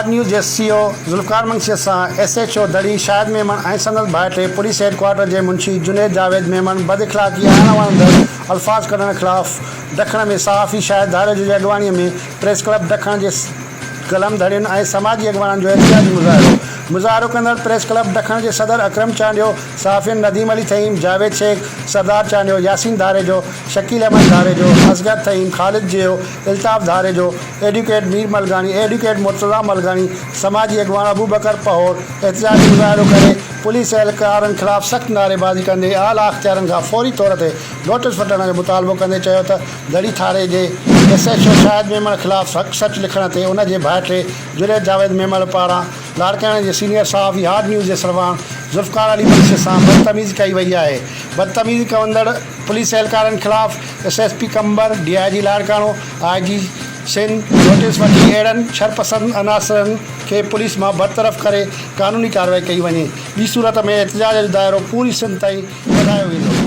Hard news जे CEO Zulfikar Munshi सां SHO दड़ी शाहिद मेमन ऐं संदसि भाइटे पुलिस हेडक्वार्टर जे मुंशी जुनैद जावेद मेमन बदइख़लाक़ी ऐं अणवणंदड़ अल्फाज़ कढण ख़िलाफ़ ॾखण में सहाफ़ी शाहिद धारेजो जी अॻवानीअ में प्रेस क्लब ॾखण जे कलम धड़ियुनि ऐं समाजी अॻवाननि जो एहतिजाजी मुज़ाहिरो कंदड़ प्रेस क्लब ॾखण जे सदर अकरम चांडियो, सहाफ़ियुनि नदीम अली थईम, जावेद शेख, सरदार चांडियो, यासीन धारेजो, शकील अहमद धारेजो, असगर थईम, ख़ालिद जियो, इल्ताफ़ धारेजो, एडवोकेट मीर मलगानी, एडवोकेट मुर्तज़ा मलगानी, समाजी अॻवान अबू बकर पहोर एहतिजाजी मुज़ाहिरो करे पुलिस एहलकारनि ख़िलाफ़ सख़्तु नारेबाज़ी कंदे आला अख़्तियारनि खां फौरी तौर ते नोटिस वठण जो मुतालबो कंदे चयो त दड़ी थारे जे SHO शाहिद मेमन ख़िलाफ़ हक़ सच लिखण ते उन जे भाइटे जुनैद जावेद मेमन पारां लाड़काणे जे सीनियर सहाफ़ी हार्ड न्यूज़ जे सरवान ज़ुल्फ़िकार अली मंशी सां बदतमीज़ी कई वई आहे। बदतमीज़ी कंदड़ पुलिस एहलकारनि ख़िलाफ़ SSP Qambar, DIG Larkana, IG Sindh notice वठी अहिड़नि शरपसंद अनासरनि खे पुलिस मां बरतरफ़ करे क़ानूनी कार्रवाई कई वञे। ॿी सूरत में एहतिजाज जो दाइरो पूरी सिंध ताईं वधायो वेंदो।